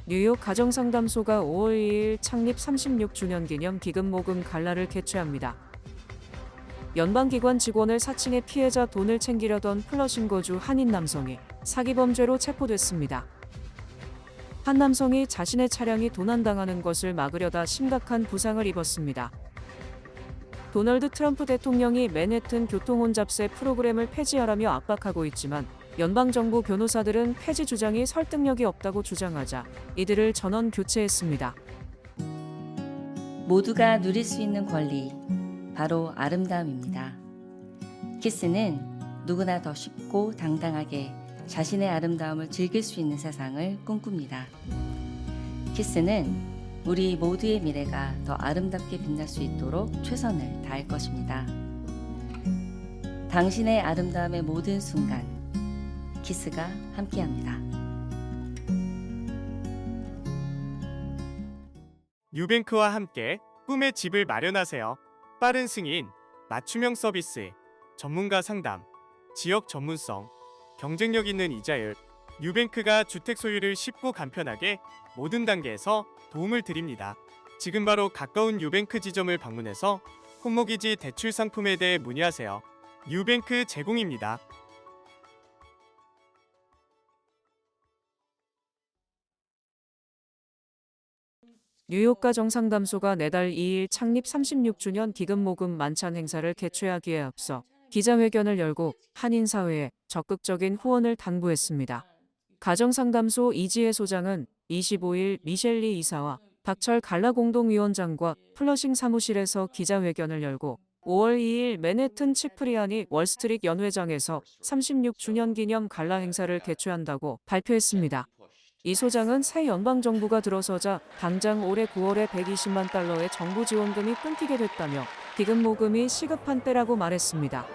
뉴욕 가정상담소가 5월 2일 창립 36주년 기념 기금 모금 갈라를 개최합니다. 연방기관 직원을 사칭해 피해자 돈을 챙기려던 플러싱 거주 한인 남성이 사기 범죄로 체포됐습니다. 한 남성이 자신의 차량이 도난당하는 것을 막으려다 심각한 부상을 입었습니다. 도널드 트럼프 대통령이 맨해튼 교통혼잡세 프로그램을 폐지하라며 압박하고 있지만 연방정부 변호사들은 폐지 주장이 설득력이 없다고 주장하자 이들을 전원 교체했습니다. 모두가 누릴 수 있는 권리, 바로 아름다움입니다. 키스는 누구나 더 쉽고 당당하게 자신의 아름다움을 즐길 수 있는 세상을 꿈꿉니다. 키스는 우리 모두의 미래가 더 아름답게 빛날 수 있도록 최선을 다할 것입니다. 당신의 아름다움의 모든 순간, 키스가 함께합니다. 뉴뱅크와 함께 꿈의 집을 마련하세요. 빠른 승인, 맞춤형 서비스, 전문가 상담, 지역 전문성, 경쟁력 있는 이자율. 뉴뱅크가 주택 소유를 쉽고 간편하게 모든 단계에서 도움을 드립니다. 지금 바로 가까운 뉴뱅크 지점을 방문해서 홈모기지 대출 상품에 대해 문의하세요. 뉴뱅크 제공입니다. 뉴욕 가정상담소가 내달 2일 창립 36주년 기금 모금 만찬 행사를 개최하기에 앞서 기자회견을 열고 한인 사회에 적극적인 후원을 당부했습니다. 가정상담소 이지혜 소장은 25일 미셸리 이사와 박철 갈라 공동위원장과 플러싱 사무실에서 기자회견을 열고 5월 2일 맨해튼 치프리아니 월스트리트 연회장에서 36주년 기념 갈라 행사를 개최한다고 발표했습니다. 이 소장은 새 연방정부가 들어서자 당장 올해 9월에 120만 달러의 정부 지원금이 끊기게 됐다며 기금 모금이 시급한 때라고 말했습니다.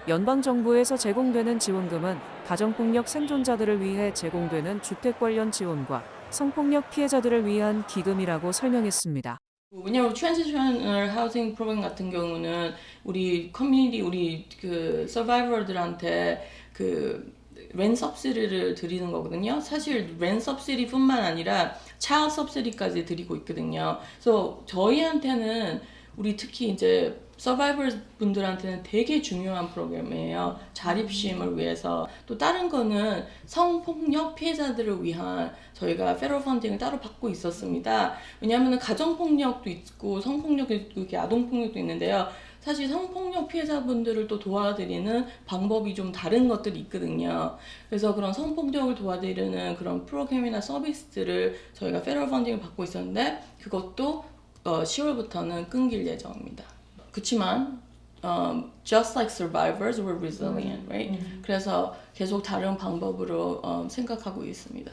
연방정부에서 제공되는 지원금은 가정폭력 생존자들을 위해 제공되는 주택 관련 지원과 성폭력 피해자들을 위한 기금이라고 설명했습니다. 왜냐하면 트랜지셔널 하우싱 프로그램 같은 경우는 우리 커뮤니티, 우리 그 서바이벌들한테 그 렌트 서브시디를 드리는 거거든요. 사실 렌트 서브시디뿐만 아니라 차일드 서브시디까지 드리고 있거든요. 그래서 저희한테는 우리 특히 이제 서바이벌 분들한테는 되게 중요한 프로그램이에요. 자립심을 위해서. 또 다른 거는 성폭력 피해자들을 위한 저희가 페더럴 펀딩을 따로 받고 있었습니다. 왜냐하면 가정폭력도 있고 성폭력도 있고 이렇게 아동폭력도 있는데요. 사실 성폭력 피해자분들을 또 도와드리는 방법이 좀 다른 것들이 있거든요. 그래서 그런 성폭력을 도와드리는 그런 프로그램이나 서비스들을 저희가 페더럴 펀딩을 받고 있었는데 그것도 10월부터는 끊길 예정입니다. 그치만 just like survivors, we're resilient, right? 그래서 계속 다른 방법으로 생각하고 있습니다.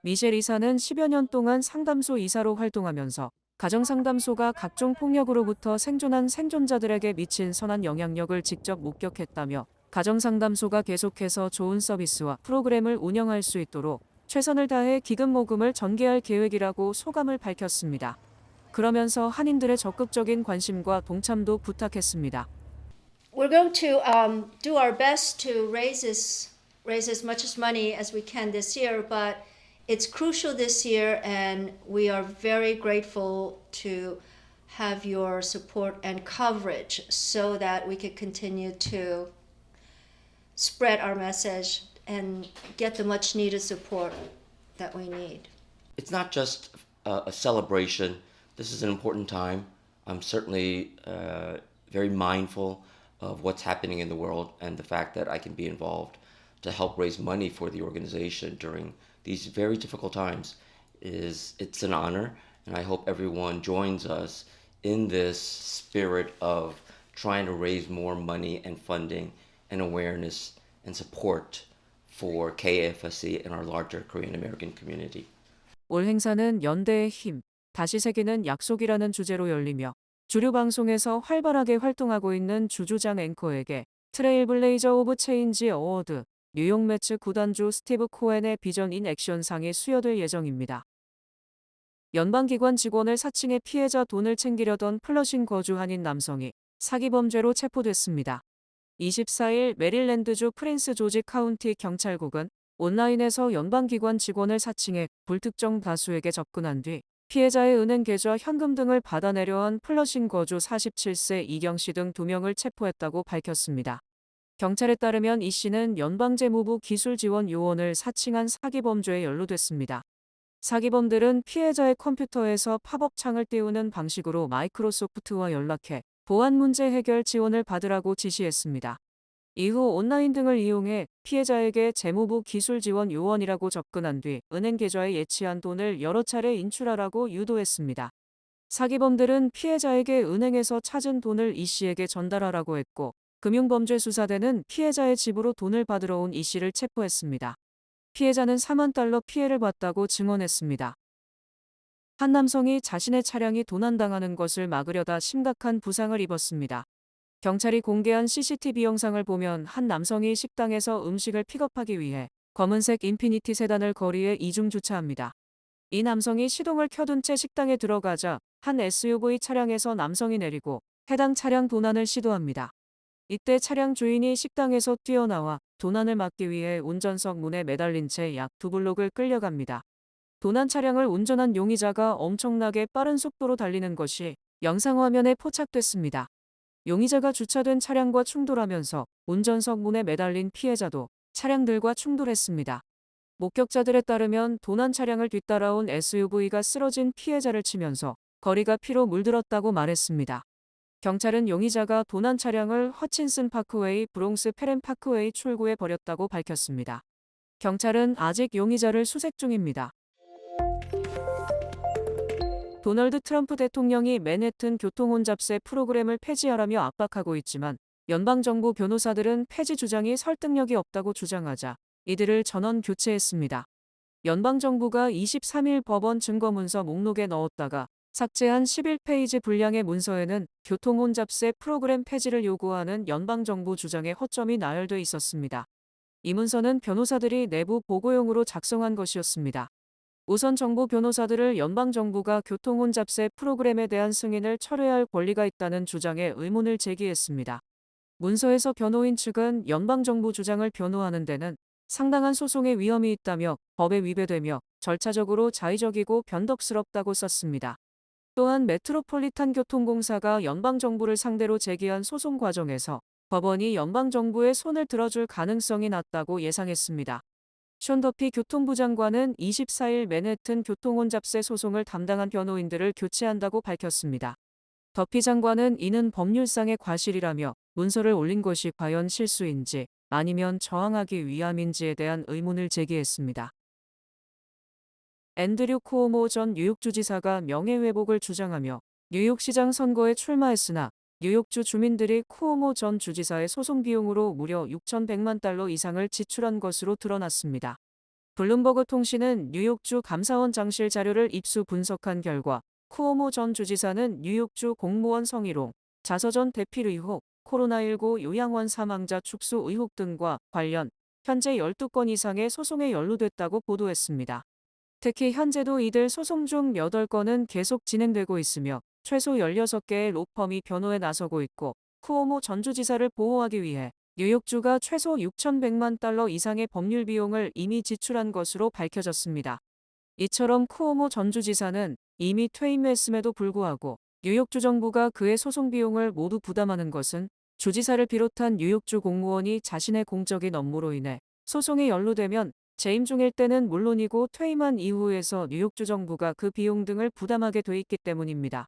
미셸 이사는 10여 년 동안 상담소 이사로 활동하면서 가정상담소가 각종 폭력으로부터 생존한 생존자들에게 미친 선한 영향력을 직접 목격했다며 가정상담소가 계속해서 좋은 서비스와 프로그램을 운영할 수 있도록 최선을 다해 기금 모금을 전개할 계획이라고 소감을 밝혔습니다. 그러면서 한인들의 적극적인 관심과 동참도 부탁했습니다. We're going to do our best to raise as much as money as we can this year, but it's crucial this year, and we are very grateful to have your support and coverage so that we can continue to spread our message and get the much needed support that we need. It's not just a celebration. This is an important time. I'm certainly very mindful of what's happening in the world and the fact that I can be involved to help raise money for the organization during these very difficult times. It's an honor, and I hope everyone joins us in this spirit of trying to raise more money and funding and awareness and support for KFSC and our larger Korean American community. 올 행사는 연대의 힘, 다시 새기는 약속이라는 주제로 열리며 주류 방송에서 활발하게 활동하고 있는 주주장 앵커에게 트레일블레이저 오브 체인지 어워드, 뉴욕 매츠 구단주 스티브 코엔의 비전 인 액션상이 수여될 예정입니다. 연방기관 직원을 사칭해 피해자 돈을 챙기려던 플러싱 거주 한인 남성이 사기 범죄로 체포됐습니다. 24일 메릴랜드주 프린스 조지 카운티 경찰국은 온라인에서 연방기관 직원을 사칭해 불특정 다수에게 접근한 뒤 피해자의 은행 계좌, 현금 등을 받아내려 한 플러싱 거주 47세 이경 씨 등 2명을 체포했다고 밝혔습니다. 경찰에 따르면 이 씨는 연방재무부 기술지원 요원을 사칭한 사기범죄에 연루됐습니다. 사기범들은 피해자의 컴퓨터에서 팝업 창을 띄우는 방식으로 마이크로소프트와 연락해 보안 문제 해결 지원을 받으라고 지시했습니다. 이후 온라인 등을 이용해 피해자에게 재무부 기술지원 요원이라고 접근한 뒤 은행 계좌에 예치한 돈을 여러 차례 인출하라고 유도했습니다. 사기범들은 피해자에게 은행에서 찾은 돈을 이 씨에게 전달하라고 했고, 금융범죄수사대는 피해자의 집으로 돈을 받으러 온 이 씨를 체포했습니다. 피해자는 4만 달러 피해를 봤다고 증언했습니다. 한 남성이 자신의 차량이 도난당하는 것을 막으려다 심각한 부상을 입었습니다. 경찰이 공개한 CCTV 영상을 보면 한 남성이 식당에서 음식을 픽업하기 위해 검은색 인피니티 세단을 거리에 이중 주차합니다. 이 남성이 시동을 켜둔 채 식당에 들어가자 한 SUV 차량에서 남성이 내리고 해당 차량 도난을 시도합니다. 이때 차량 주인이 식당에서 뛰어나와 도난을 막기 위해 운전석 문에 매달린 채 약 2블록을 끌려갑니다. 도난 차량을 운전한 용의자가 엄청나게 빠른 속도로 달리는 것이 영상화면에 포착됐습니다. 용의자가 주차된 차량과 충돌하면서 운전석 문에 매달린 피해자도 차량들과 충돌했습니다. 목격자들에 따르면 도난 차량을 뒤따라온 SUV가 쓰러진 피해자를 치면서 거리가 피로 물들었다고 말했습니다. 경찰은 용의자가 도난 차량을 허친슨 파크웨이, 브롱스 페렌 파크웨이 출구에 버렸다고 밝혔습니다. 경찰은 아직 용의자를 수색 중입니다. 도널드 트럼프 대통령이 맨해튼 교통혼잡세 프로그램을 폐지하라며 압박하고 있지만 연방정부 변호사들은 폐지 주장이 설득력이 없다고 주장하자 이들을 전원 교체했습니다. 연방정부가 23일 법원 증거문서 목록에 넣었다가 삭제한 11페이지 분량의 문서에는 교통혼잡세 프로그램 폐지를 요구하는 연방정부 주장에 허점이 나열돼 있었습니다. 이 문서는 변호사들이 내부 보고용으로 작성한 것이었습니다. 우선 정부 변호사들을 연방정부가 교통혼잡세 프로그램에 대한 승인을 철회할 권리가 있다는 주장에 의문을 제기했습니다. 문서에서 변호인 측은 연방정부 주장을 변호하는 데는 상당한 소송의 위험이 있다며 법에 위배되며 절차적으로 자의적이고 변덕스럽다고 썼습니다. 또한 메트로폴리탄 교통공사가 연방정부를 상대로 제기한 소송 과정에서 법원이 연방정부의 손을 들어줄 가능성이 낮다고 예상했습니다. 션 더피 교통부 장관은 24일 맨해튼 교통혼잡세 소송을 담당한 변호인들을 교체한다고 밝혔습니다. 더피 장관은 이는 법률상의 과실이라며 문서를 올린 것이 과연 실수인지 아니면 저항하기 위함인지에 대한 의문을 제기했습니다. 앤드류 쿠오모 전 뉴욕주지사가 명예회복을 주장하며 뉴욕시장 선거에 출마했으나 뉴욕주 주민들이 쿠오모 전 주지사의 소송 비용으로 무려 6,100만 달러 이상을 지출한 것으로 드러났습니다. 블룸버그 통신은 뉴욕주 감사원 장실 자료를 입수 분석한 결과 쿠오모 전 주지사는 뉴욕주 공무원 성희롱, 자서전 대필 의혹, 코로나19 요양원 사망자 축소 의혹 등과 관련 현재 12건 이상의 소송에 연루됐다고 보도했습니다. 특히 현재도 이들 소송 중 8건은 계속 진행되고 있으며 최소 16개의 로펌이 변호에 나서고 있고 쿠오모 전 주지사를 보호하기 위해 뉴욕주가 최소 6,100만 달러 이상의 법률 비용을 이미 지출한 것으로 밝혀졌습니다. 이처럼 쿠오모 전 주지사는 이미 퇴임했음에도 불구하고 뉴욕주 정부가 그의 소송 비용을 모두 부담하는 것은 주지사를 비롯한 뉴욕주 공무원이 자신의 공적인 업무로 인해 소송에 연루되면 재임 중일 때는 물론이고 퇴임한 이후에서 뉴욕주 정부가 그 비용 등을 부담하게 돼 있기 때문입니다.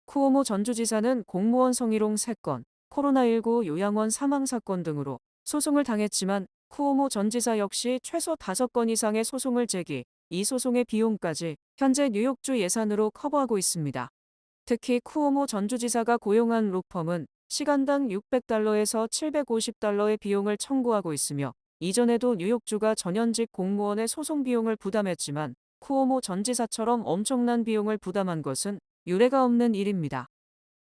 쿠오모 전 주지사는 공무원 성희롱 3건, 코로나19 요양원 사망 사건 등으로 소송을 당했지만 쿠오모 전 지사 역시 최소 5건 이상의 소송을 제기, 이 소송의 비용까지 현재 뉴욕주 예산으로 커버하고 있습니다. 특히 쿠오모 전 주지사가 고용한 로펌은 시간당 600달러에서 750달러의 비용을 청구하고 있으며 이전에도 뉴욕주가 전현직 공무원의 소송 비용을 부담했지만 쿠오모 전 지사처럼 엄청난 비용을 부담한 것은 유례가 없는 일입니다.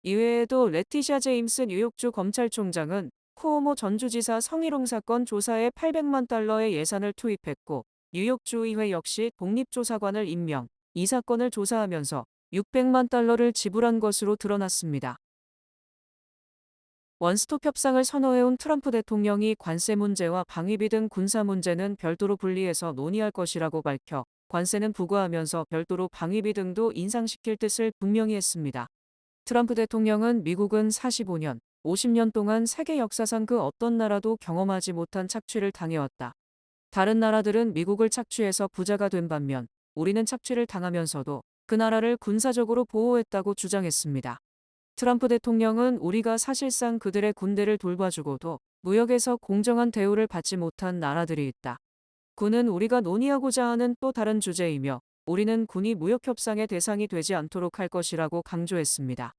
이외에도 레티샤 제임스 뉴욕주 검찰총장은 쿠오모 전 주지사 성희롱 사건 조사에 800만 달러의 예산을 투입했고 뉴욕주의회 역시 독립조사관을 임명, 이 사건을 조사하면서 600만 달러를 지불한 것으로 드러났습니다. 원스톱 협상을 선호해온 트럼프 대통령이 관세 문제와 방위비 등 군사 문제는 별도로 분리해서 논의할 것이라고 밝혀 관세는 부과하면서 별도로 방위비 등도 인상시킬 뜻을 분명히 했습니다. 트럼프 대통령은 미국은 45년, 50년 동안 세계 역사상 그 어떤 나라도 경험하지 못한 착취를 당해왔다. 다른 나라들은 미국을 착취해서 부자가 된 반면 우리는 착취를 당하면서도 그 나라를 군사적으로 보호했다고 주장했습니다. 트럼프 대통령은 우리가 사실상 그들의 군대를 돌봐주고도 무역에서 공정한 대우를 받지 못한 나라들이 있다. 군은 우리가 논의하고자 하는 또 다른 주제이며 우리는 군이 무역협상의 대상이 되지 않도록 할 것이라고 강조했습니다.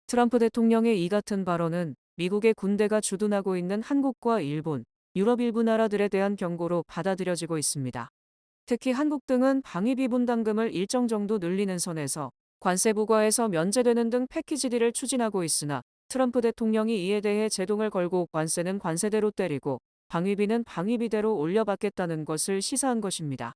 트럼프 대통령의 이 같은 발언은 미국의 군대가 주둔하고 있는 한국과 일본, 유럽 일부 나라들에 대한 경고로 받아들여지고 있습니다. 특히 한국 등은 방위비 분담금을 일정 정도 늘리는 선에서 관세 부과에서 면제되는 등 패키지 딜을 추진하고 있으나 트럼프 대통령이 이에 대해 제동을 걸고 관세는 관세대로 때리고 방위비는 방위비대로 올려받겠다는 것을 시사한 것입니다.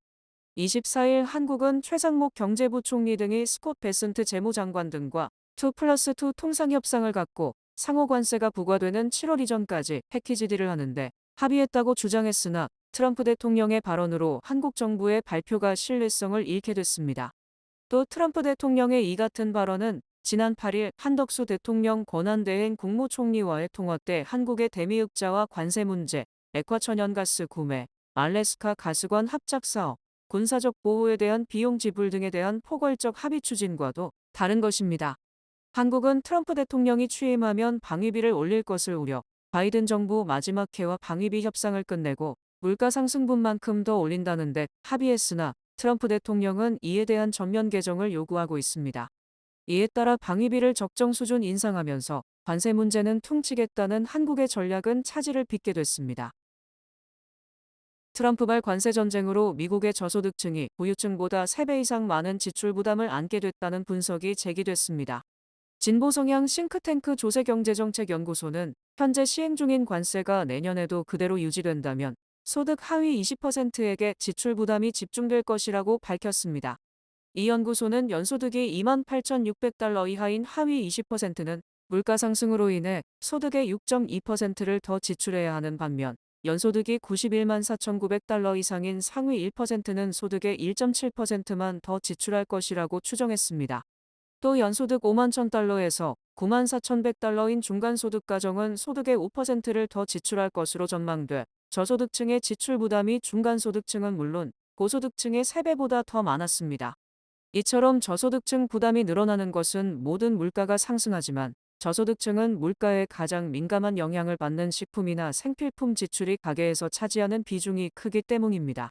24일 한국은 최상목 경제부총리 등이 스콧 베슨트 재무장관 등과 2+2 통상협상을 갖고 상호 관세가 부과되는 7월 이전까지 패키지 딜을 하는데 합의했다고 주장했으나 트럼프 대통령의 발언으로 한국 정부의 발표가 신뢰성을 잃게 됐습니다. 또 트럼프 대통령의 이 같은 발언은 지난 8일 한덕수 대통령 권한대행 국무총리와의 통화 때 한국의 대미흑자와 관세 문제, 액화천연가스 구매, 알래스카 가스관 합작 사업, 군사적 보호에 대한 비용 지불 등에 대한 포괄적 합의 추진과도 다른 것입니다. 한국은 트럼프 대통령이 취임하면 방위비를 올릴 것을 우려 바이든 정부 마지막 해와 방위비 협상을 끝내고 물가 상승분만큼 더 올린다는데 합의했으나 트럼프 대통령은 이에 대한 전면 개정을 요구하고 있습니다. 이에 따라 방위비를 적정 수준 인상하면서 관세 문제는 퉁치겠다는 한국의 전략은 차질을 빚게 됐습니다. 트럼프발 관세 전쟁으로 미국의 저소득층이 부유층보다 3배 이상 많은 지출 부담을 안게 됐다는 분석이 제기됐습니다. 진보 성향 싱크탱크 조세경제정책연구소는 현재 시행 중인 관세가 내년에도 그대로 유지된다면 소득 하위 20%에게 지출 부담이 집중될 것이라고 밝혔습니다. 이 연구소는 연소득이 28,600달러 이하인 하위 20%는 물가 상승으로 인해 소득의 6.2%를 더 지출해야 하는 반면 연소득이 91만 4,900달러 이상인 상위 1%는 소득의 1.7%만 더 지출할 것이라고 추정했습니다. 또 연소득 5만 1,000달러에서 9만 4,100달러인 중간소득 가정은 소득의 5%를 더 지출할 것으로 전망돼 저소득층의 지출 부담이 중간소득층은 물론 고소득층의 3배보다 더 많았습니다. 이처럼 저소득층 부담이 늘어나는 것은 모든 물가가 상승하지만 저소득층은 물가에 가장 민감한 영향을 받는 식품이나 생필품 지출이 가계에서 차지하는 비중이 크기 때문입니다.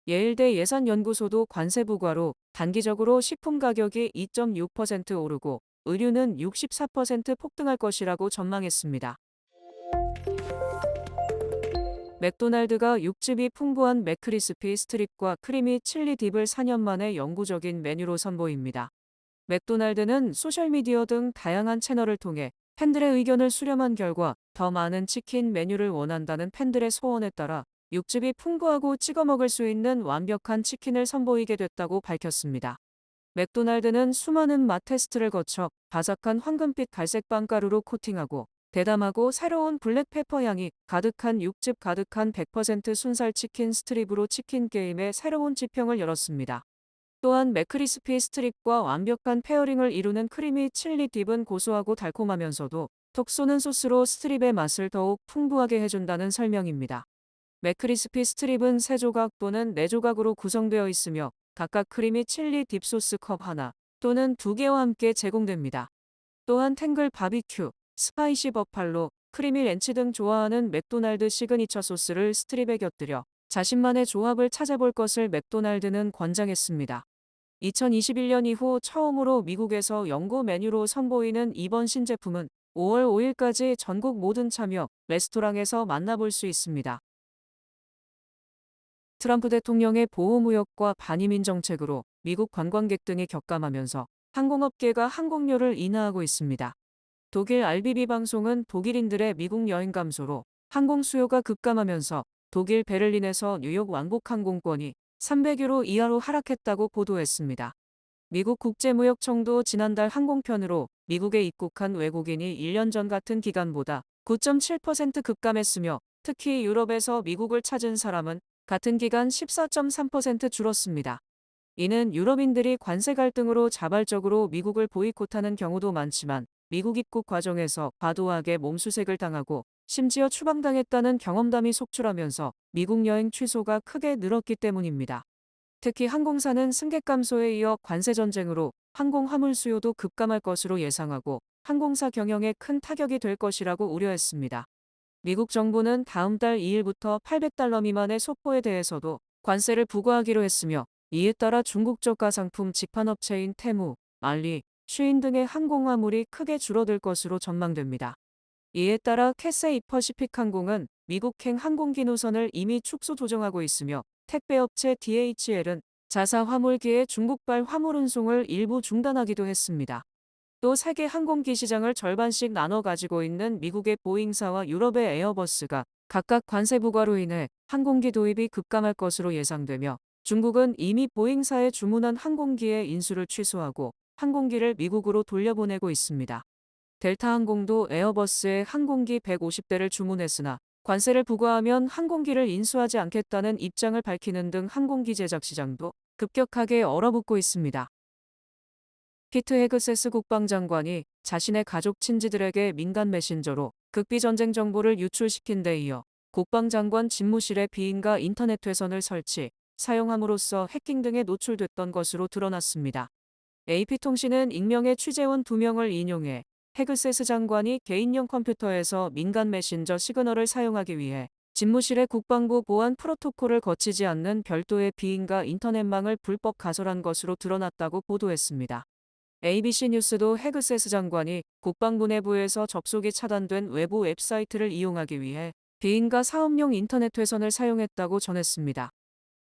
예일대 예산연구소도 관세 부과로 단기적으로 식품 가격이 2.6% 오르고 의류는 64% 폭등할 것이라고 전망했습니다. 맥도날드가 육즙이 풍부한 맥크리스피 스트립과 크리미 칠리 딥을 4년 만에 영구적인 메뉴로 선보입니다. 맥도날드는 소셜미디어 등 다양한 채널을 통해 팬들의 의견을 수렴한 결과 더 많은 치킨 메뉴를 원한다는 팬들의 소원에 따라 육즙이 풍부하고 찍어 먹을 수 있는 완벽한 치킨을 선보이게 됐다고 밝혔습니다. 맥도날드는 수많은 맛 테스트를 거쳐 바삭한 황금빛 갈색 빵가루로 코팅하고 대담하고 새로운 블랙페퍼 향이 가득한 육즙 가득한 100% 순살 치킨 스트립으로 치킨 게임의 새로운 지평을 열었습니다. 또한 맥크리스피 스트립과 완벽한 페어링을 이루는 크리미 칠리 딥은 고소하고 달콤하면서도 톡 쏘는 소스로 스트립의 맛을 더욱 풍부하게 해준다는 설명입니다. 맥크리스피 스트립은 3조각 또는 4조각으로 구성되어 있으며 각각 크리미 칠리 딥 소스 컵 하나 또는 2개와 함께 제공됩니다. 또한 탱글 바비큐, 스파이시 버팔로, 크리미 렌치 등 좋아하는 맥도날드 시그니처 소스를 스트립에 곁들여 자신만의 조합을 찾아볼 것을 맥도날드는 권장했습니다. 2021년 이후 처음으로 미국에서 연구 메뉴로 선보이는 이번 신제품은 5월 5일까지 전국 모든 참여 레스토랑에서 만나볼 수 있습니다. 트럼프 대통령의 보호무역과 반이민 정책으로 미국 관광객 등이 격감하면서 항공업계가 항공료를 인하하고 있습니다. 독일 RBB 방송은 독일인들의 미국 여행 감소로 항공 수요가 급감하면서 독일 베를린에서 뉴욕 왕복 항공권이 300유로 이하로 하락했다고 보도했습니다. 미국 국제무역청도 지난달 항공편으로 미국에 입국한 외국인이 1년 전 같은 기간보다 9.7% 급감했으며 특히 유럽에서 미국을 찾은 사람은 같은 기간 14.3% 줄었습니다. 이는 유럽인들이 관세 갈등으로 자발적으로 미국을 보이콧하는 경우도 많지만 미국 입국 과정에서 과도하게 몸수색을 당하고 심지어 추방당했다는 경험담이 속출하면서 미국 여행 취소가 크게 늘었기 때문입니다. 특히 항공사는 승객 감소에 이어 관세 전쟁으로 항공 화물 수요도 급감할 것으로 예상하고 항공사 경영에 큰 타격이 될 것이라고 우려했습니다. 미국 정부는 다음 달 2일부터 800달러 미만의 소포에 대해서도 관세를 부과하기로 했으며 이에 따라 중국 저가 상품 직판업체인 테무, 알리, 쉬인 등의 항공화물이 크게 줄어들 것으로 전망됩니다. 이에 따라 캐세이 퍼시픽 항공은 미국행 항공기 노선을 이미 축소 조정하고 있으며 택배업체 DHL은 자사 화물기의 중국발 화물 운송을 일부 중단하기도 했습니다. 또 세계 항공기 시장을 절반씩 나눠 가지고 있는 미국의 보잉사와 유럽의 에어버스가 각각 관세 부과로 인해 항공기 도입이 급감할 것으로 예상되며 중국은 이미 보잉사에 주문한 항공기의 인수를 취소하고 항공기를 미국으로 돌려보내고 있습니다. 델타항공도 에어버스에 항공기 150대를 주문했으나 관세를 부과하면 항공기를 인수하지 않겠다는 입장을 밝히는 등 항공기 제작 시장도 급격하게 얼어붙고 있습니다. 피트 헤그세스 국방장관이 자신의 가족 친지들에게 민간 메신저로 극비 전쟁 정보를 유출시킨 데 이어 국방장관 집무실에 비인가 인터넷 회선을 설치, 사용함으로써 해킹 등에 노출됐던 것으로 드러났습니다. AP통신은 익명의 취재원 2명을 인용해 헤그세스 장관이 개인용 컴퓨터에서 민간 메신저 시그널을 사용하기 위해 집무실의 국방부 보안 프로토콜을 거치지 않는 별도의 비인가 인터넷망을 불법 가설한 것으로 드러났다고 보도했습니다. ABC 뉴스도 헤그세스 장관이 국방부 내부에서 접속이 차단된 외부 웹사이트를 이용하기 위해 비인가 사업용 인터넷 회선을 사용했다고 전했습니다.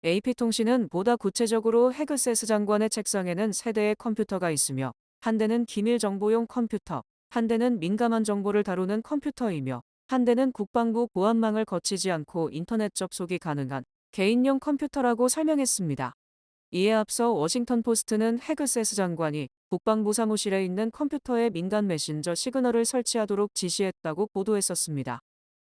AP통신은 보다 구체적으로 헤그세스 장관의 책상에는 세 대의 컴퓨터가 있으며 한 대는 기밀 정보용 컴퓨터, 한 대는 민감한 정보를 다루는 컴퓨터이며 한 대는 국방부 보안망을 거치지 않고 인터넷 접속이 가능한 개인용 컴퓨터라고 설명했습니다. 이에 앞서 워싱턴 포스트는 헤그세스 장관이 국방부 사무실에 있는 컴퓨터에 민간 메신저 시그널을 설치하도록 지시했다고 보도했었습니다.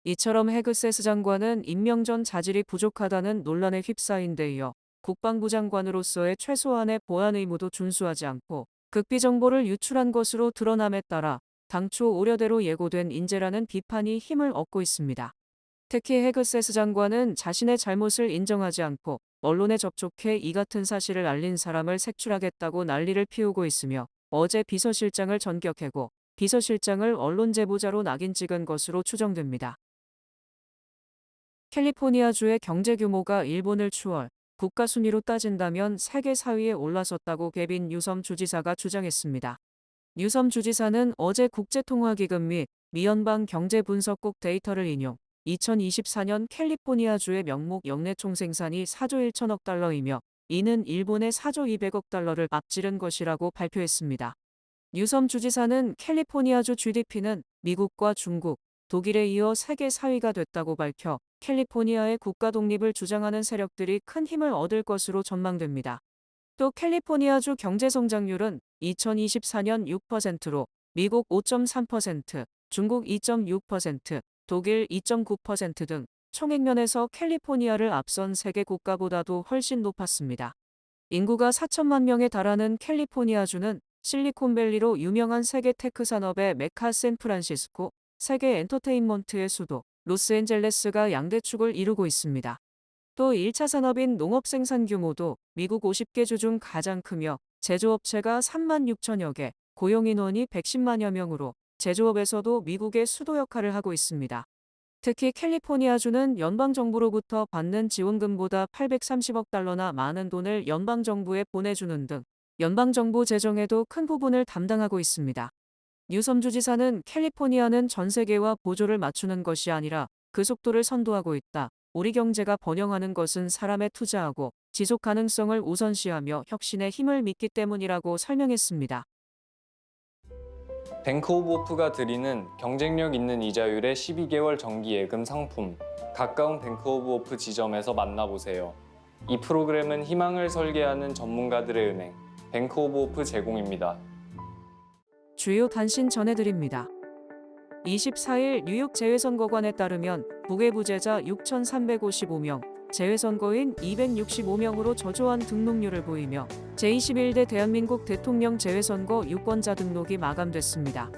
이처럼 헤그세스 장관은 임명 전 자질이 부족하다는 논란에 휩싸인 데 이어 국방부 장관으로서의 최소한의 보안 의무도 준수하지 않고 극비 정보를 유출한 것으로 드러남에 따라 당초 우려대로 예고된 인재라는 비판이 힘을 얻고 있습니다. 특히 헤그세스 장관은 자신의 잘못을 인정하지 않고 언론에 접촉해 이 같은 사실을 알린 사람을 색출하겠다고 난리를 피우고 있으며 어제 비서실장을 전격해고 비서실장을 언론 제보자로 낙인 찍은 것으로 추정됩니다. 캘리포니아주의 경제 규모가 일본을 추월, 국가 순위로 따진다면 세계 4위에 올라섰다고 개빈 뉴섬 주지사가 주장했습니다. 뉴섬 주지사는 어제 국제통화기금 및 미연방 경제분석국 데이터를 인용, 2024년 캘리포니아주의 명목 역내 총생산이 4조 1천억 달러이며 이는 일본의 4조 200억 달러를 앞지른 것이라고 발표했습니다. 뉴섬 주지사는 캘리포니아주 GDP는 미국과 중국, 독일에 이어 세계 4위가 됐다고 밝혀 캘리포니아의 국가 독립을 주장하는 세력들이 큰 힘을 얻을 것으로 전망됩니다. 또 캘리포니아주 경제성장률은 2024년 6%로 미국 5.3%, 중국 2.6%, 독일 2.9% 등 총액면에서 캘리포니아를 앞선 세계 국가보다도 훨씬 높았습니다. 인구가 4천만 명에 달하는 캘리포니아주는 실리콘밸리로 유명한 세계 테크 산업의 메카 샌프란시스코, 세계 엔터테인먼트의 수도, 로스앤젤레스가 양대축을 이루고 있습니다. 또 1차 산업인 농업 생산 규모도 미국 50개 주 중 가장 크며 제조업체가 3만 6천여 개, 고용인원이 110만여 명으로 제조업에서도 미국의 수도 역할을 하고 있습니다. 특히 캘리포니아주는 연방정부로부터 받는 지원금보다 830억 달러나 많은 돈을 연방정부에 보내주는 등 연방정부 재정에도 큰 부분을 담당하고 있습니다. 뉴섬 주지사는 캘리포니아는 전 세계와 보조를 맞추는 것이 아니라 그 속도를 선도하고 있다. 우리 경제가 번영하는 것은 사람에 투자하고 지속 가능성을 우선시하며 혁신의 힘을 믿기 때문이라고 설명했습니다. 뱅크 오브 호프가 드리는 경쟁력 있는 이자율의 12개월 정기 예금 상품, 가까운 뱅크 오브 호프 지점에서 만나보세요. 이 프로그램은 희망을 설계하는 전문가들의 은행, 뱅크 오브 호프 제공입니다. 주요 단신 전해드립니다. 24일 뉴욕 재외선거관에 따르면 북의 부재자 6,355명, 재외선거인 265명으로 저조한 등록률을 보이며 제21대 대한민국 대통령 재외선거 유권자 등록이 마감됐습니다.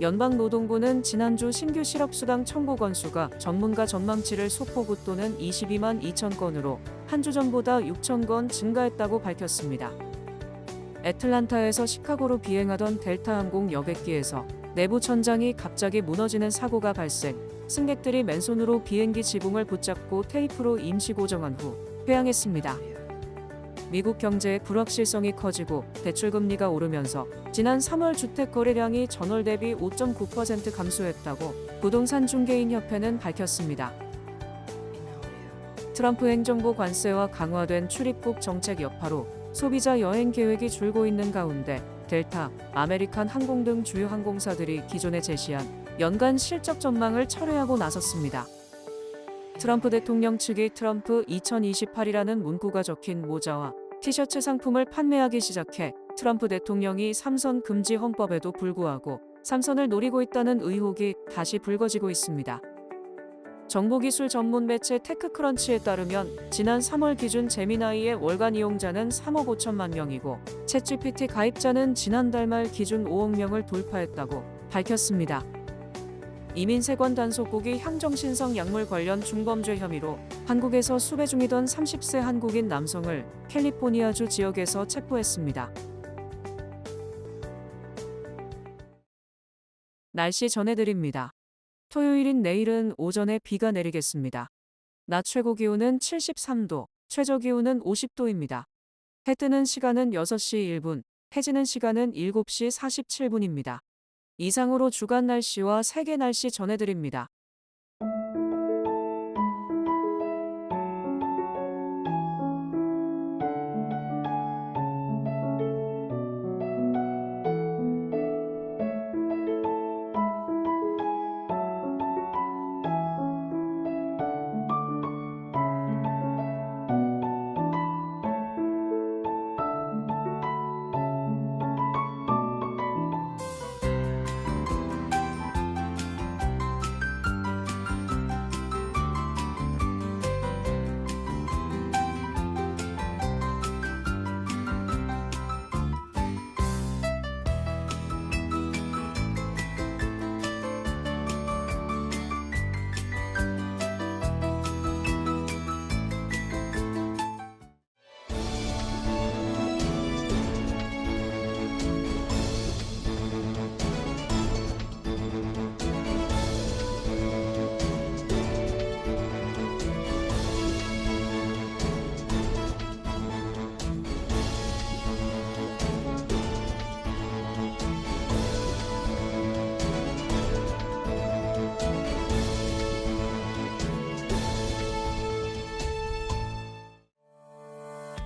연방노동부는 지난주 신규 실업수당 청구 건수가 전문가 전망치를 소폭 웃도는 22만 2천 건으로 한 주 전보다 6천 건 증가했다고 밝혔습니다. 애틀란타에서 시카고로 비행하던 델타 항공 여객기에서 내부 천장이 갑자기 무너지는 사고가 발생, 승객들이 맨손으로 비행기 지붕을 붙잡고 테이프로 임시 고정한 후 회항했습니다. 미국 경제의 불확실성이 커지고 대출금리가 오르면서 지난 3월 주택 거래량이 전월 대비 5.9% 감소했다고 부동산 중개인 협회는 밝혔습니다. 트럼프 행정부 관세와 강화된 출입국 정책 여파로 소비자 여행 계획이 줄고 있는 가운데 델타, 아메리칸 항공 등 주요 항공사들이 기존에 제시한 연간 실적 전망을 철회하고 나섰습니다. 트럼프 대통령 측이 트럼프 2028이라는 문구가 적힌 모자와 티셔츠 상품을 판매하기 시작해 트럼프 대통령이 삼선 금지 헌법에도 불구하고 삼선을 노리고 있다는 의혹이 다시 불거지고 있습니다. 정보기술 전문 매체 테크크런치에 따르면 지난 3월 기준 제미나이의 월간 이용자는 3억 5천만 명이고 챗GPT 가입자는 지난달 말 기준 5억 명을 돌파했다고 밝혔습니다. 이민세관 단속국이 향정신성 약물 관련 중범죄 혐의로 한국에서 수배 중이던 30세 한국인 남성을 캘리포니아주 지역에서 체포했습니다. 날씨 전해드립니다. 토요일인 내일은 오전에 비가 내리겠습니다. 낮 최고 기온은 73도, 최저 기온은 50도입니다. 해 뜨는 시간은 6시 1분, 해지는 시간은 7시 47분입니다. 이상으로 주간 날씨와 세계 날씨 전해드립니다.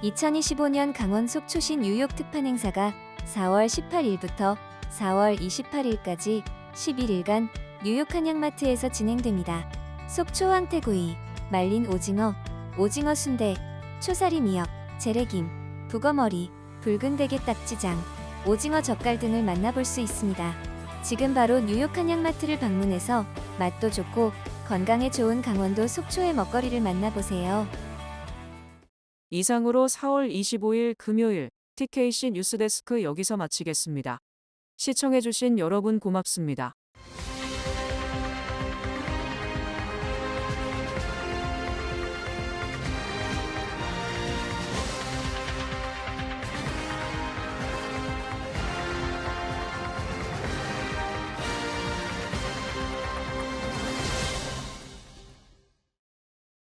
(2025년) 강원 속초시 뉴욕 특판 행사가 4월 18일부터 4월 28일까지 11일간 뉴욕 한양마트에서 진행됩니다. 속초 황태구이, 말린 오징어, 오징어 순대, 초사리 미역, 재래김, 북어머리, 붉은 대게 딱지장, 오징어 젓갈 등을 만나볼 수 있습니다. 지금 바로 뉴욕 한양마트를 방문해서 맛도 좋고 건강에 좋은 강원도 속초의 먹거리를 만나보세요. 이상으로 4월 25일 금요일 TKC 뉴스데스크 여기서 마치겠습니다. 시청해주신 여러분 고맙습니다.